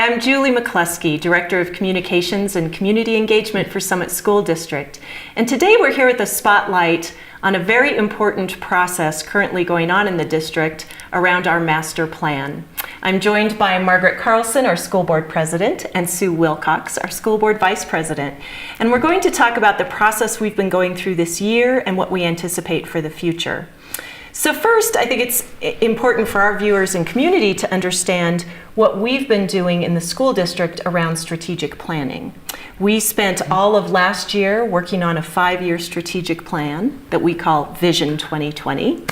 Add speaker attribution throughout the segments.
Speaker 1: Hi, I'm Julie McCluskey, Director of Communications and Community Engagement for Summit School District. And today we're here with a spotlight on a very important process currently going on in the district around our master plan. I'm joined by Margaret Carlson, our school board president, and Sue Wilcox, our school board vice president. And we're going to talk about the process we've been going through this year and what we anticipate for the future. So first, I think it's important for our viewers and community to understand what we've been doing in the school district around strategic planning. We spent all of last year working on a 5-year strategic plan that we call Vision 2020.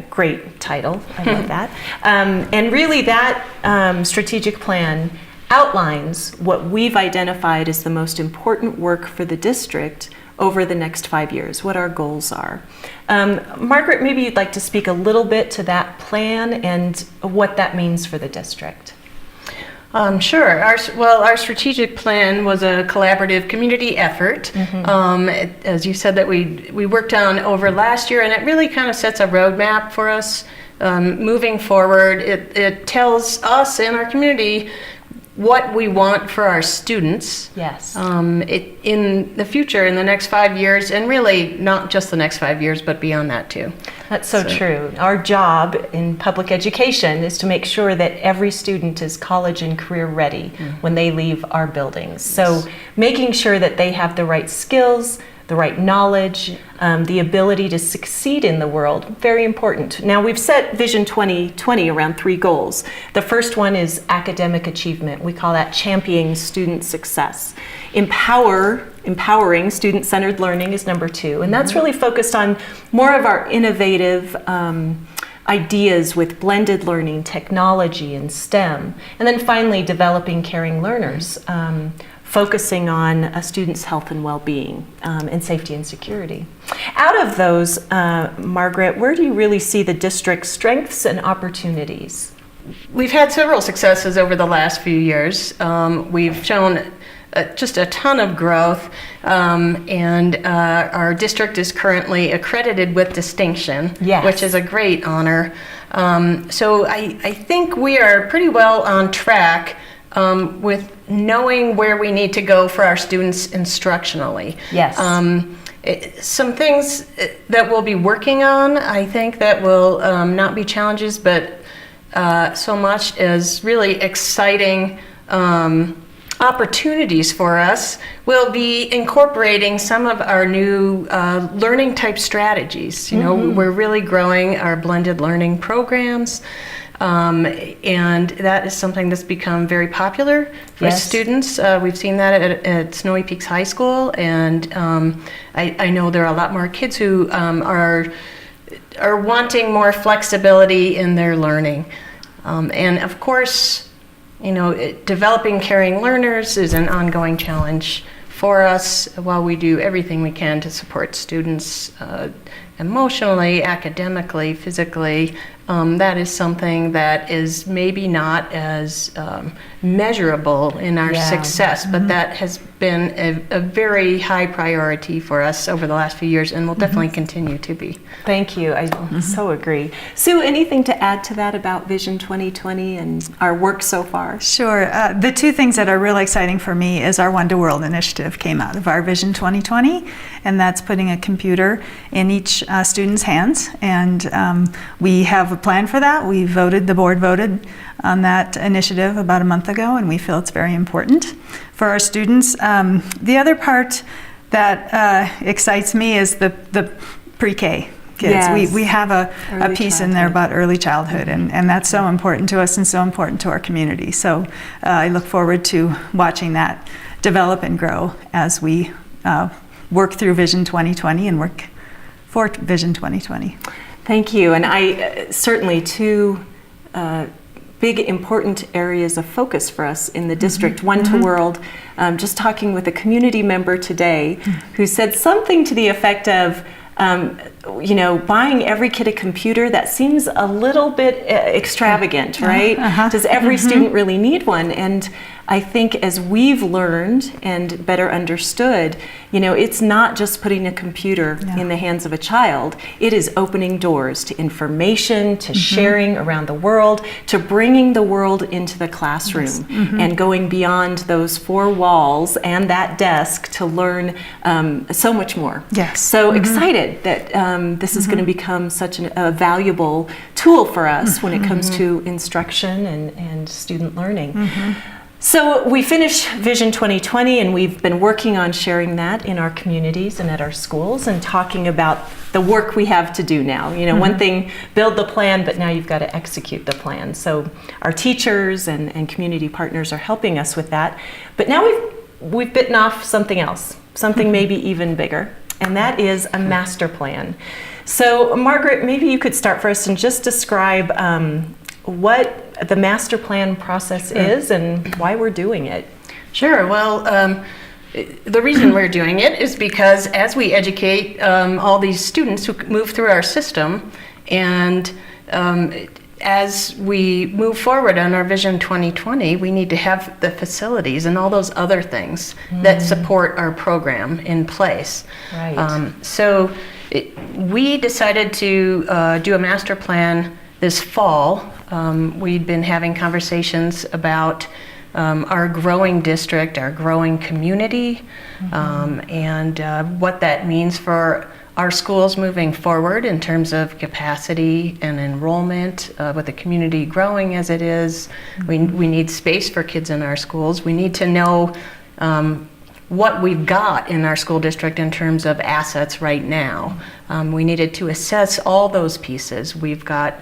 Speaker 1: Great title, I love that. And really that strategic plan outlines what we've identified as the most important work for the district over the next 5 years, what our goals are. Margaret, maybe you'd like to speak a little bit to that plan and what that means for the district.
Speaker 2: Sure. Our strategic plan was a collaborative community effort, as you said, that we worked on over last year, and it really kind of sets a roadmap for us moving forward. It tells us and our community what we want for our students.
Speaker 1: Yes.
Speaker 2: In the future, in the next 5 years, and really not just the next 5 years, but beyond that too.
Speaker 1: That's so true. Our job in public education is to make sure that every student is college and career ready when they leave our buildings. So making sure that they have the right skills, the right knowledge, the ability to succeed in the world, very important. Now we've set Vision 2020 around 3 goals. The first one is academic achievement. We call that championing student success. Empowering student-centered learning is number 2, and that's really focused on more of our innovative ideas with blended learning, technology, and STEM. And then finally, developing caring learners. Focusing on a student's health and well-being and safety and security. Out of those, Margaret, where do you really see the district's strengths and opportunities?
Speaker 2: We've had several successes over the last few years. We've shown just a ton of growth, and our district is currently accredited with distinction, which is a great honor. So I think we are pretty well on track with knowing where we need to go for our students instructionally.
Speaker 1: Yes.
Speaker 2: Some things that we'll be working on, I think, that will not be challenges, but so much as really exciting opportunities for us. We'll be incorporating some of our new learning type strategies. You know, we're really growing our blended learning programs. And that is something that's become very popular for students. We've seen that at Snowy Peaks High School, and I know there are a lot more kids who are wanting more flexibility in their learning. And of course, you know, developing caring learners is an ongoing challenge for us while we do everything we can to support students emotionally, academically, physically. That is something that is maybe not as measurable in our success, but that has been a very high priority for us over the last few years, and will definitely continue to be.
Speaker 1: Thank you. I so agree. Sue, anything to add to that about Vision 2020 and our work so far?
Speaker 3: Sure. The 2 things that are really exciting for me is our One to World initiative came out of our Vision 2020, and that's putting a computer in each student's hands, and we have a plan for that. The board voted on that initiative about a month ago, and we feel it's very important for our students. The other part that excites me is the pre-K kids.
Speaker 1: Yes.
Speaker 3: We have a piece in there about early childhood, and that's so important to us and so important to our community. So I look forward to watching that develop and grow as we work through Vision 2020 and work for Vision 2020.
Speaker 1: Thank you. And I certainly 2 big important areas of focus for us in the district. One to World, just talking with a community member today who said something to the effect of buying every kid a computer, that seems a little bit extravagant, right? Does every student really need one? And I think as we've learned and better understood, it's not just putting a computer in the hands of a child. It is opening doors to information, to sharing around the world, to bringing the world into the classroom and going beyond those four walls and that desk to learn so much more.
Speaker 3: Yes.
Speaker 1: So excited that this is going to become such a valuable tool for us when it comes to instruction and student learning. So we finished Vision 2020, and we've been working on sharing that in our communities and at our schools and talking about the work we have to do now. One thing, build the plan, but now you've got to execute the plan. So our teachers and community partners are helping us with that. But now we've bitten off something else, something maybe even bigger, and that is a master plan. So Margaret, maybe you could start first and just describe what the master plan process is and why we're doing it.
Speaker 2: Sure. Well, the reason we're doing it is because as we educate all these students who move through our system, and as we move forward on our Vision 2020, we need to have the facilities and all those other things that support our program in place.
Speaker 1: Right.
Speaker 2: So we decided to do a master plan this fall. We'd been having conversations about our growing district, our growing community, and what that means for our schools moving forward in terms of capacity and enrollment, with the community growing as it is. We need space for kids in our schools. We need to know what we've got in our school district in terms of assets right now. We needed to assess all those pieces. We've got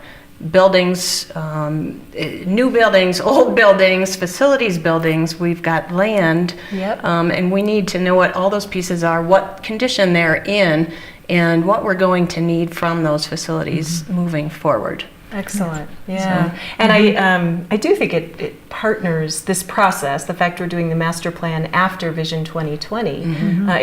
Speaker 2: buildings, new buildings, old buildings, facilities buildings, we've got land, and we need to know what all those pieces are, what condition they're in, and what we're going to need from those facilities moving forward.
Speaker 1: Excellent. Yeah. So, and I do think it partners this process, the fact we're doing the master plan after Vision 2020,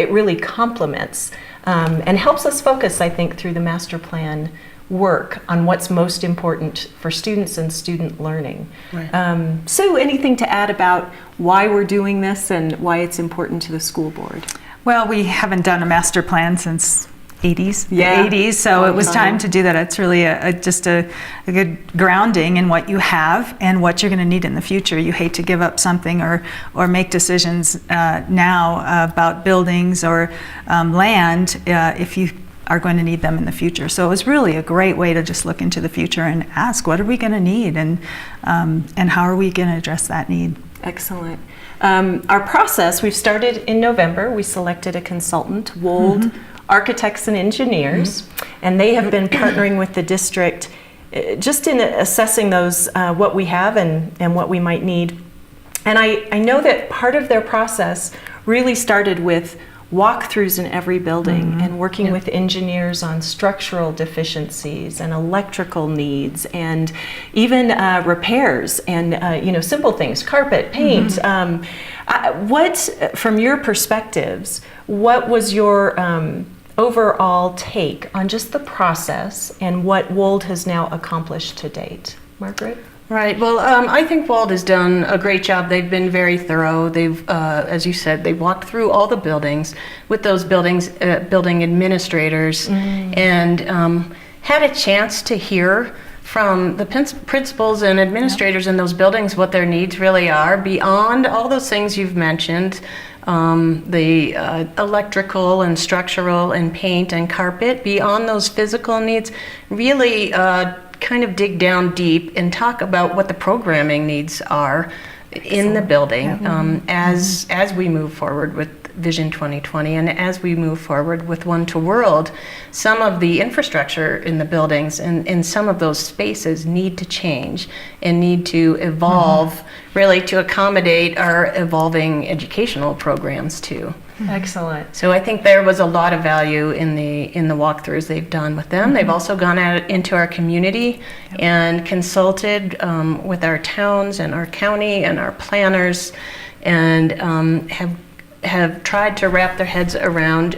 Speaker 1: it really complements and helps us focus, I think, through the master plan work on what's most important for students and student learning.
Speaker 2: Right.
Speaker 1: Sue, anything to add about why we're doing this and why it's important to the school board?
Speaker 3: Well, we haven't done a master plan since the 80s, so
Speaker 1: Long
Speaker 3: it was
Speaker 1: time.
Speaker 3: time to do that. It's really just a good grounding in what you have and what you're going to need in the future. You hate to give up something or make decisions now about buildings or land if you are going to need them in the future. So it was really a great way to just look into the future and ask, what are we going to need, and how are we going to address that need?
Speaker 1: Excellent. Our process, we've started in November. We selected a consultant, Wold Architects and Engineers, and they have been partnering with the district just in assessing those, what we have and what we might need. And I know that part of their process really started with walkthroughs in every building and working with engineers on structural deficiencies and electrical needs and even repairs and simple things, carpet, paint. What, from your perspectives, what was your overall take on just the process and what Wold has now accomplished to date? Margaret?
Speaker 2: Right. Well, I think Wold has done a great job. They've been very thorough. They've, as you said, they walked through all the buildings with those building administrators and had a chance to hear from the principals and administrators in those buildings what their needs really are beyond all those things you've mentioned. The electrical and structural and paint and carpet, beyond those physical needs, really kind of dig down deep and talk about what the programming needs are in the building as we move forward with Vision 2020 and as we move forward with One to World. Some of the infrastructure in the buildings and some of those spaces need to change and need to evolve really to accommodate our evolving educational programs too.
Speaker 1: Excellent.
Speaker 2: So I think there was a lot of value in the walkthroughs they've done with them. They've also gone out into our community and consulted with our towns and our county and our planners, and have have tried to wrap their heads around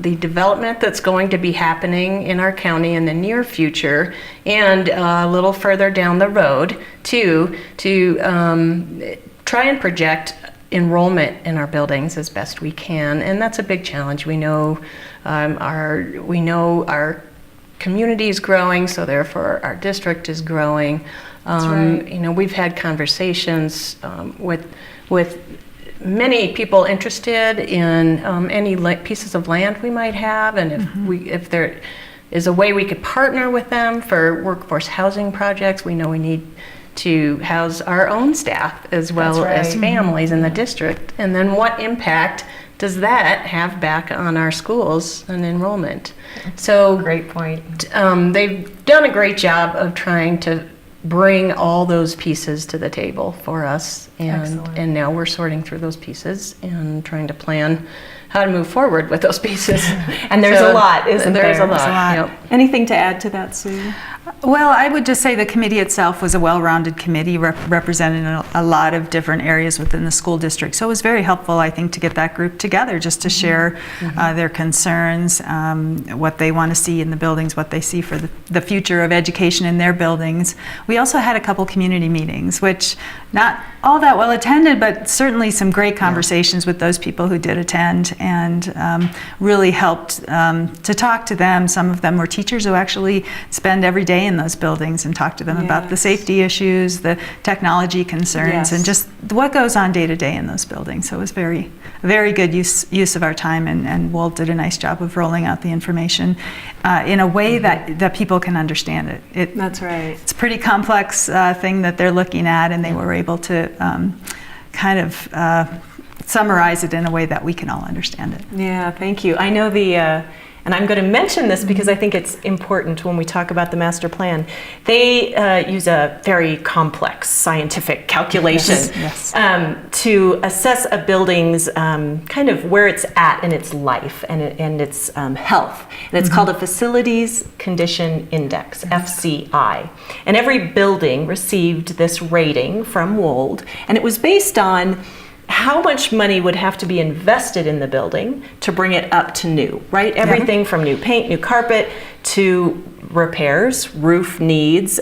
Speaker 2: the development that's going to be happening in our county in the near future and a little further down the road too, to try and project enrollment in our buildings as best we can, and that's a big challenge. We know our community is growing, so therefore our district is growing.
Speaker 1: That's right.
Speaker 2: You know, we've had conversations with many people interested in any pieces of land we might have, and if there is a way we could partner with them for workforce housing projects. We know we need to house our own staff as well as families in the district, and then what impact does that have back on our schools and enrollment? So
Speaker 1: Great point.
Speaker 2: they've done a great job of trying to bring all those pieces to the table for us, and now we're sorting through those pieces and trying to plan how to move forward with those pieces.
Speaker 1: And there's a lot, isn't there?
Speaker 2: There's a lot.
Speaker 3: There's a lot.
Speaker 2: Yep.
Speaker 1: Anything to add to that, Sue?
Speaker 3: Well, I would just say the committee itself was a well-rounded committee representing a lot of different areas within the school district. So it was very helpful, I think, to get that group together just to share their concerns, what they want to see in the buildings, what they see for the future of education in their buildings. We also had a couple community meetings, which not all that well attended, but certainly some great conversations with those people who did attend, and really helped to talk to them. Some of them were teachers who actually spend every day in those buildings and talk to them about the safety issues, the technology concerns, and just what goes on day to day in those buildings. So it was very good use of our time, and Walt did a nice job of rolling out the information in a way that people can understand it.
Speaker 1: That's right.
Speaker 3: It's a pretty complex thing that they're looking at, and they were able to kind of summarize it in a way that we can all understand it.
Speaker 1: Yeah, thank you. I know and I'm going to mention this because I think it's important when we talk about the master plan. They use a very complex scientific calculation to assess a building's kind of where it's at in its life and its health. And it's called a Facilities Condition Index, FCI. And every building received this rating from WOLD, and it was based on how much money would have to be invested in the building to bring it up to new, right? Everything from new paint, new carpet, to repairs, roof needs,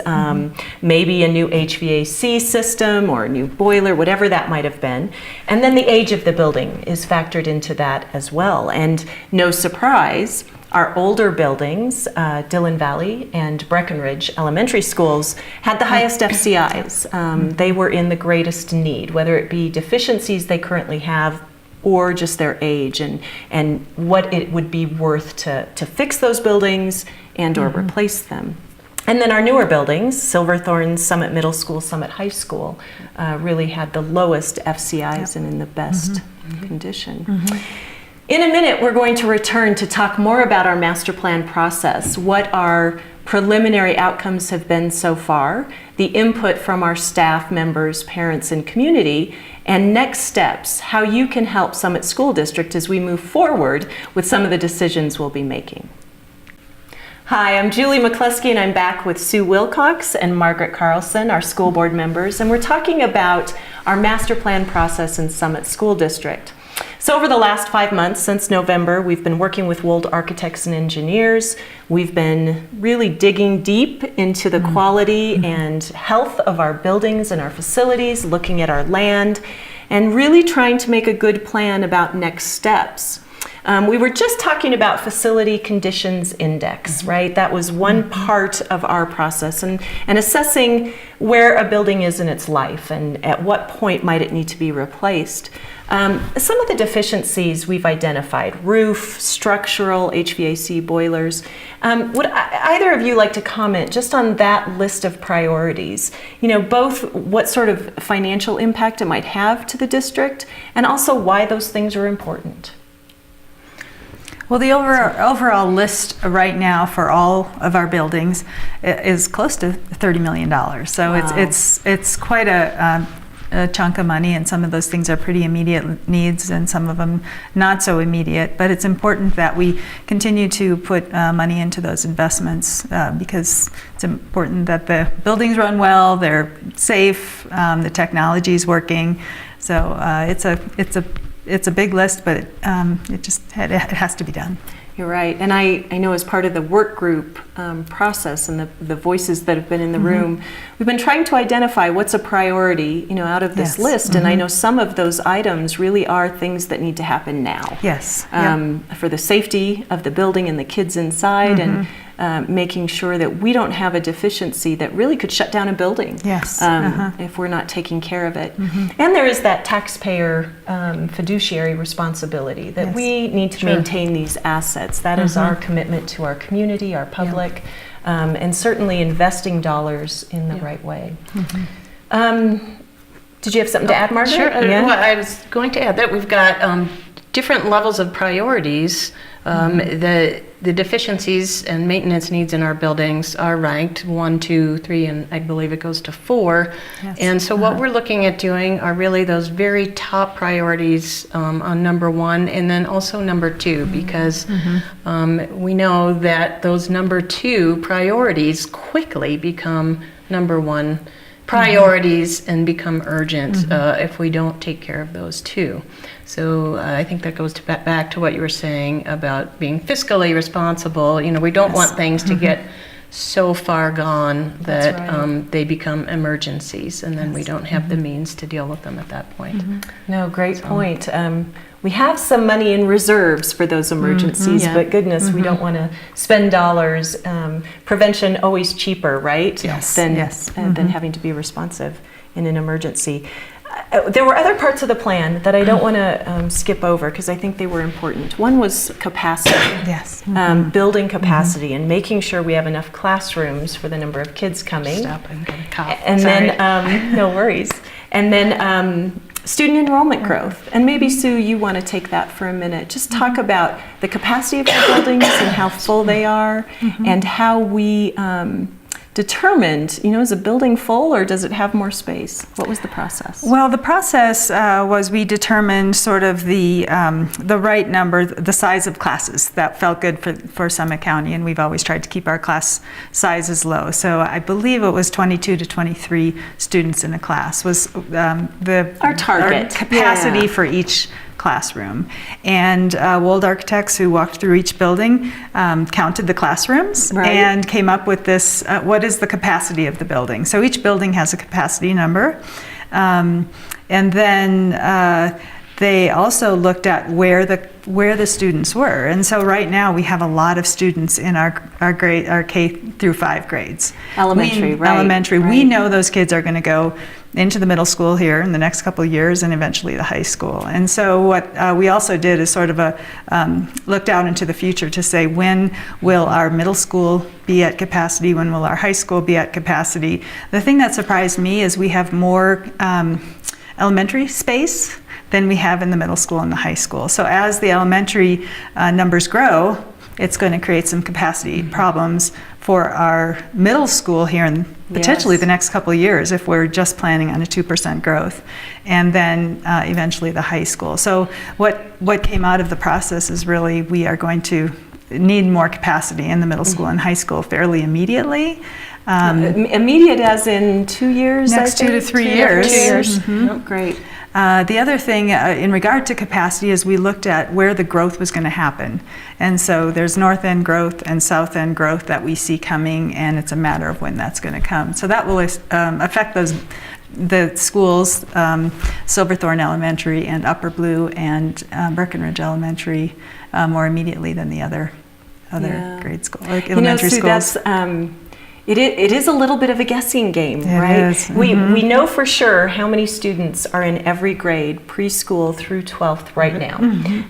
Speaker 1: maybe a new HVAC system or a new boiler, whatever that might have been. And then the age of the building is factored into that as well. And no surprise, our older buildings, Dillon Valley and Breckenridge elementary schools, had the highest FCIs. They were in the greatest need, whether it be deficiencies they currently have or just their age and what it would be worth to fix those buildings and or replace them. And then our newer buildings, Silverthorne, Summit Middle School, Summit High School, really had the lowest FCIs and in the best condition. In a minute, we're going to return to talk more about our master plan process, what our preliminary outcomes have been so far, the input from our staff members, parents, and community, and next steps, how you can help Summit School District as we move forward with some of the decisions we'll be making. Hi, I'm Julie McCluskey, and I'm back with Sue Wilcox and Margaret Carlson, our school board members, and we're talking about our master plan process in Summit School District. So over the last 5 months, since November, we've been working with WOLD architects and engineers. We've been really digging deep into the quality and health of our buildings and our facilities, looking at our land, and really trying to make a good plan about next steps. We were just talking about Facility Conditions Index, right? That was one part of our process, and assessing where a building is in its life and at what point might it need to be replaced. Some of the deficiencies we've identified: roof, structural, HVAC, boilers. Would either of you like to comment just on that list of priorities? You know, both what sort of financial impact it might have to the district, and also why those things are important.
Speaker 3: Well, the overall list right now for all of our buildings is close to $30 million. So
Speaker 1: wow.
Speaker 3: it's quite a chunk of money, and some of those things are pretty immediate needs and some of them not so immediate. But it's important that we continue to put money into those investments because it's important that the buildings run well, they're safe, the technology is working. So it's a it's a big list, but it has to be done.
Speaker 1: You're right. And I know as part of the work group process and the voices that have been in the room, we've been trying to identify what's a priority, out of this list. And I know some of those items really are things that need to happen now.
Speaker 3: Yes.
Speaker 1: For the safety of the building and the kids inside, and making sure that we don't have a deficiency that really could shut down a building.
Speaker 3: Yes.
Speaker 1: If we're not taking care of it. And there is that taxpayer fiduciary responsibility that we need to maintain these assets. That is our commitment to our community, our public, and certainly investing dollars in the right way. Did you have something to add, Margaret?
Speaker 2: Sure. Well, I was going to add that we've got different levels of priorities. The deficiencies and maintenance needs in our buildings are ranked 1, 2, 3, and I believe it goes to 4.
Speaker 3: Yes.
Speaker 2: And so what we're looking at doing are really those very top priorities on number 1 and then also number 2, because we know that those number 2 priorities quickly become number 1 priorities and become urgent if we don't take care of those 2. So I think that goes back to what you were saying about being fiscally responsible. We don't want things to get so far gone that they become emergencies, and then we don't have the means to deal with them at that point.
Speaker 1: No, great point. We have some money in reserves for those emergencies, but goodness, we don't want to spend dollars. Prevention always cheaper, right?
Speaker 3: Yes.
Speaker 1: Than having to be responsive in an emergency. There were other parts of the plan that I don't want to skip over because I think they were important. One was capacity.
Speaker 3: Yes.
Speaker 1: Building capacity and making sure we have enough classrooms for the number of kids coming.
Speaker 2: Stop and get a cough.
Speaker 1: And
Speaker 2: Sorry.
Speaker 1: then, no worries. And then student enrollment growth. And maybe, Sue, you want to take that for a minute. Just talk about the capacity of our buildings and how full they are and how we determined, is a building full or does it have more space? What was the process?
Speaker 3: Well, the process was we determined sort of the right number, the size of classes that felt good for Summit County, and we've always tried to keep our class sizes low. So I believe it was 22 to 23 students in a class was
Speaker 1: our target
Speaker 3: capacity for each classroom. And Wold Architects, who walked through each building, counted the classrooms and came up with this, what is the capacity of the building? So each building has a capacity number. And then they also looked at where the students were. And so right now we have a lot of students in our K through 5 grades.
Speaker 1: Elementary,
Speaker 3: Elementary. We know those kids are going to go into the middle school here in the next couple of years and eventually the high school. And so what we also did is sort of looked out into the future to say, when will our middle school be at capacity? When will our high school be at capacity? The thing that surprised me is we have more elementary space than we have in the middle school and the high school. So as the elementary numbers grow, it's going to create some capacity problems for our middle school here in potentially the next couple of years if we're just planning on a 2% growth, and then eventually the high school. So what came out of the process is really we are going to need more capacity in the middle school and high school fairly immediately.
Speaker 1: Immediate as in 2 years?
Speaker 3: Next 2 to 3 years.
Speaker 1: 2 years. Great.
Speaker 3: The other thing in regard to capacity is we looked at where the growth was going to happen. And so there's north end growth and south end growth that we see coming, and it's a matter of when that's going to come. So that will affect the schools, Silverthorne Elementary and Upper Blue and Breckenridge Elementary more immediately than the other grade school, like elementary
Speaker 1: Sue,
Speaker 3: schools.
Speaker 1: It is a little bit of a guessing game,
Speaker 3: It
Speaker 1: right?
Speaker 3: is.
Speaker 1: We know for sure how many students are in every grade, preschool through 12th right now.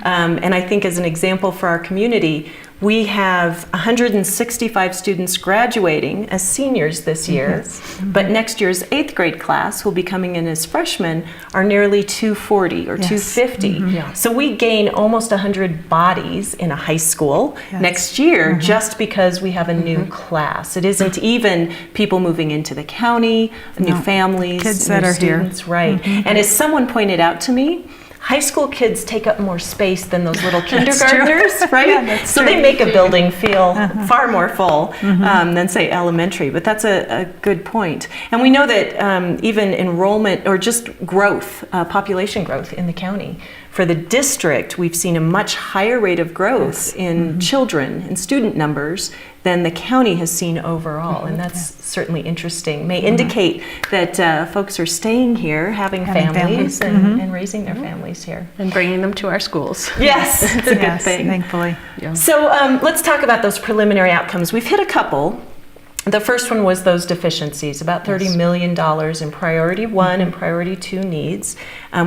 Speaker 1: And I think as an example for our community, we have 165 students graduating as seniors this year, but next year's 8th grade class, who will be coming in as freshmen, are nearly 240 or 250. So we gain almost 100 bodies in a high school next year just because we have a new class. It isn't even people moving into the county, new families,
Speaker 3: kids
Speaker 1: new
Speaker 3: that are
Speaker 1: students, right? And as someone pointed out to me, high school kids take up more space than those little
Speaker 3: That's true.
Speaker 1: kindergartners, right?
Speaker 3: Yeah, that's
Speaker 1: so
Speaker 3: true.
Speaker 1: they make a building feel far more full than, say, elementary. But that's a good point. And we know that even enrollment or just growth, population growth in the county, for the district, we've seen a much higher rate of growth in children and student numbers than the county has seen overall. And that's certainly interesting. May indicate that folks are staying here, having families, and raising their families here.
Speaker 2: And bringing them to our schools.
Speaker 1: Yes, it's a good thing.
Speaker 3: Thankfully.
Speaker 2: Yeah.
Speaker 1: So let's talk about those preliminary outcomes. We've hit a couple. The first one was those deficiencies, about $30 million in priority 1 and priority 2 needs.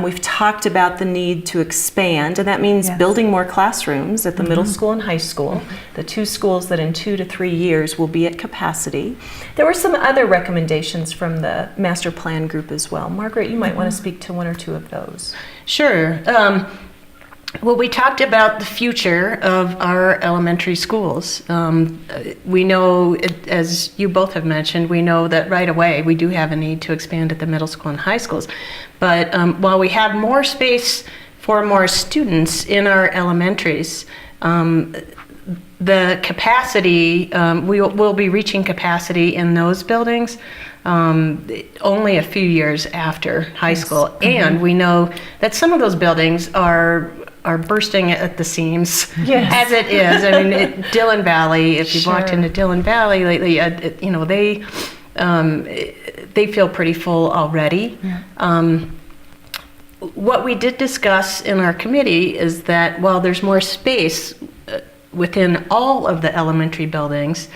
Speaker 1: We've talked about the need to expand, and that means building more classrooms at the middle school and high school, the 2 schools that in 2 to 3 years will be at capacity. There were some other recommendations from the master plan group as well. Margaret, you might want to speak to 1 or 2 of those.
Speaker 2: Sure. Well, we talked about the future of our elementary schools. We know, as you both have mentioned, we know that right away we do have a need to expand at the middle school and high schools. But while we have more space for more students in our elementaries, the capacity, we'll be reaching capacity in those buildings only a few years after high school. And we know that some of those buildings are bursting at the seams as it is. I mean, Dillon Valley, if you've walked into Dillon Valley lately, they feel pretty full already. What we did discuss in our committee is that while there's more space within all of the elementary buildings,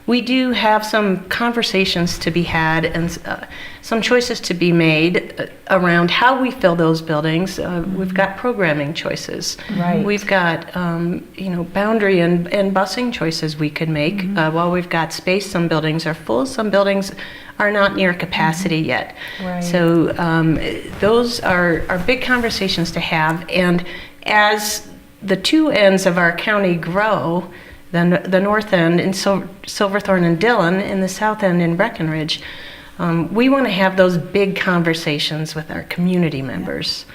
Speaker 2: we do have some conversations to be had and some choices to be made around how we fill those buildings. We've got programming choices.
Speaker 1: Right.
Speaker 2: We've got boundary and busing choices we could make. While we've got space, some buildings are full, some buildings are not near capacity yet.
Speaker 1: Right.
Speaker 2: So those are big conversations to have. And as the 2 ends of our county grow, the north end in Silverthorne and Dillon, and the south end in Breckenridge, we want to have those big conversations with our community members.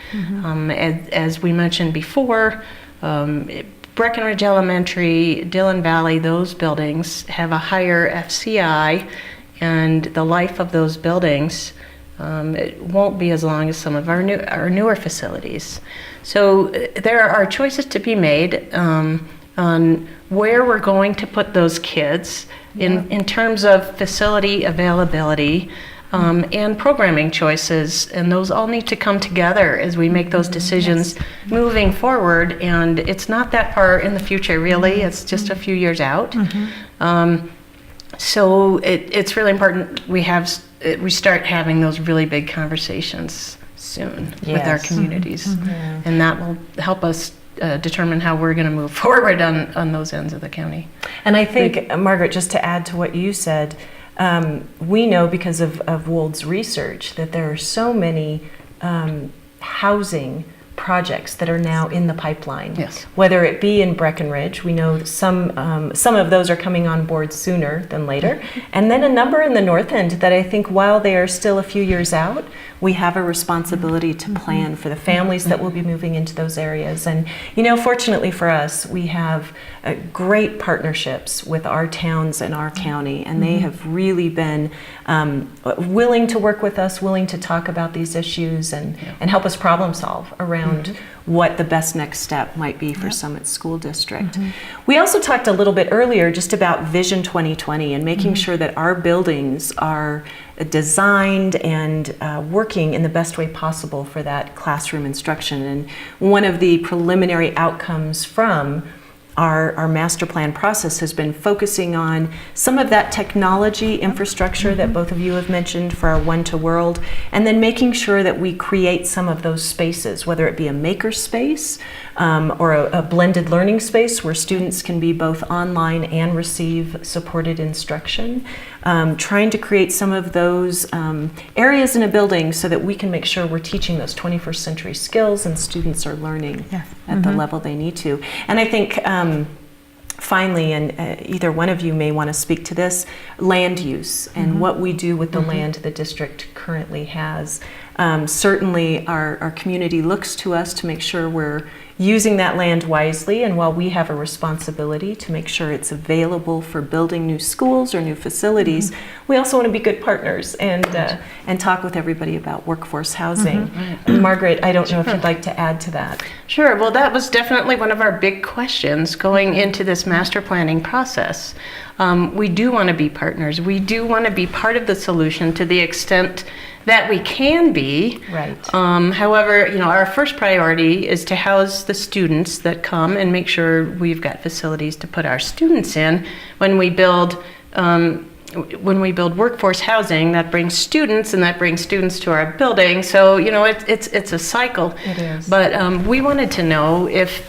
Speaker 2: As we mentioned before, Breckenridge Elementary, Dillon Valley, those buildings have a higher FCI, and the life of those buildings it won't be as long as some of our newer facilities. So there are choices to be made on where we're going to put those kids in terms of facility availability and programming choices, and those all need to come together as we make those decisions moving forward. And it's not that far in the future, really. It's just a few years out. So it's really important we start having those really big conversations soon with our communities, and that will help us determine how we're going to move forward on those ends of the county.
Speaker 1: And I think, Margaret, just to add to what you said, we know because of Wold's research that there are so many housing projects that are now in the pipeline.
Speaker 2: Yes.
Speaker 1: Whether it be in Breckenridge, we know some of those are coming on board sooner than later, and then a number in the north end that I think while they are still a few years out, we have a responsibility to plan for the families that will be moving into those areas. And fortunately for us, we have great partnerships with our towns and our county, and they have really been willing to work with us, willing to talk about these issues and help us problem solve around what the best next step might be for Summit School District. We also talked a little bit earlier just about Vision 2020 and making sure that our buildings are designed and working in the best way possible for that classroom instruction. And one of the preliminary outcomes from our master plan process has been focusing on some of that technology infrastructure that both of you have mentioned for our One to World, and then making sure that we create some of those spaces, whether it be a maker space or a blended learning space where students can be both online and receive supported instruction. Trying to create some of those areas in a building so that we can make sure we're teaching those 21st century skills and students are learning at the level they need to. And I think finally, and either one of you may want to speak to this, land use and what we do with the land the district currently has. Certainly our community looks to us to make sure we're using that land wisely, and while we have a responsibility to make sure it's available for building new schools or new facilities, we also want to be good partners and talk with everybody about workforce housing. Margaret, I don't know if you'd like to add to that.
Speaker 2: Sure. Well, that was definitely one of our big questions going into this master planning process. We do want to be partners. We do want to be part of the solution to the extent that we can be.
Speaker 1: Right.
Speaker 2: However, our first priority is to house the students that come and make sure we've got facilities to put our students in. When we build workforce housing, that brings students, and that brings students to our building. So it's a cycle.
Speaker 1: It is.
Speaker 2: But we wanted to know if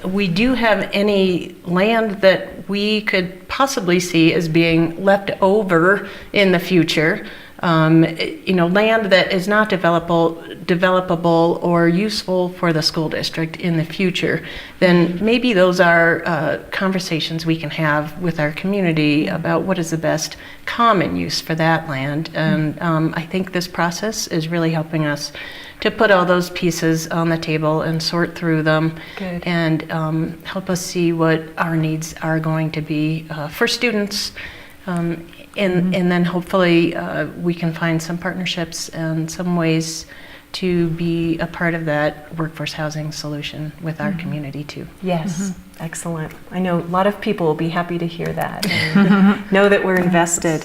Speaker 2: we do have any land that we could possibly see as being left over in the future. Land that is not developable or useful for the school district in the future, then maybe those are conversations we can have with our community about what is the best common use for that land. And I think this process is really helping us to put all those pieces on the table and sort through them.
Speaker 1: Good.
Speaker 2: And help us see what our needs are going to be for students. And then hopefully we can find some partnerships and some ways to be a part of that workforce housing solution with our community too.
Speaker 1: Yes, excellent. I know a lot of people will be happy to hear that and know that we're invested.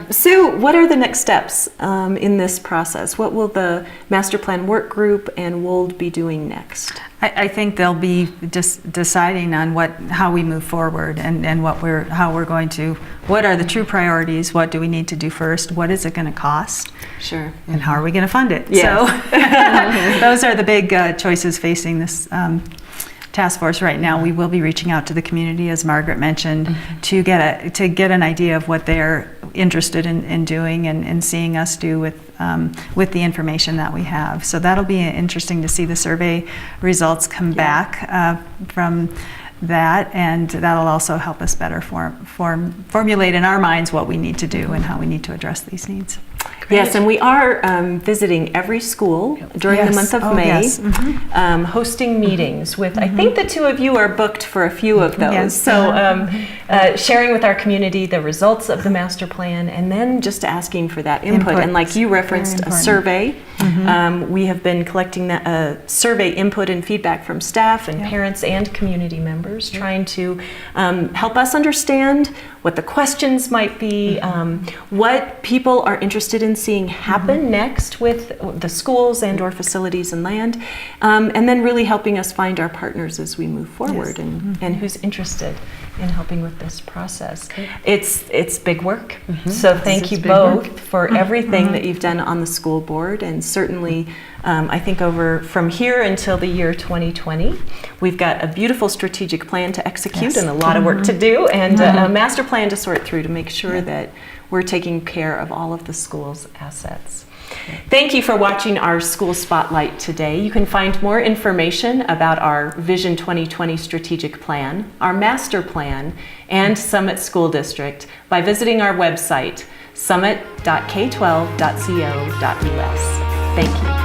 Speaker 1: Sue, what are the next steps in this process? What will the master plan work group and WOLD be doing next?
Speaker 3: I think they'll be just deciding on how we move forward and what what are the true priorities, what do we need to do first, what is it going to cost,
Speaker 1: Sure.
Speaker 3: and how are we going to fund it?
Speaker 1: Yes.
Speaker 3: So those are the big choices facing this task force right now. We will be reaching out to the community, as Margaret mentioned, to get an idea of what they're interested in doing and seeing us do with the information that we have. So that'll be interesting to see the survey results come back from that, and that'll also help us better formulate in our minds what we need to do and how we need to address these needs.
Speaker 1: Yes, and we are visiting every school during the month of May,
Speaker 3: yes.
Speaker 1: hosting meetings with, I think the two of you are booked for a few of those.
Speaker 3: Yes.
Speaker 1: So sharing with our community the results of the master plan, and then just asking for that input. And like you referenced, a survey. We have been collecting that survey input and feedback from staff and parents and community members, trying to help us understand what the questions might be, what people are interested in seeing happen next with the schools and or facilities and land, and then really helping us find our partners as we move forward and who's interested in helping with this process. It's big work, so thank you both for everything that you've done on the school board, and certainly I think from here until the year 2020, we've got a beautiful strategic plan to execute and a lot of work to do, and a master plan to sort through to make sure that we're taking care of all of the school's assets. Thank you for watching our School Spotlight today. You can find more information about our Vision 2020 strategic plan, our master plan, and Summit School District by visiting our website, summit.k12.co.us. Thank you.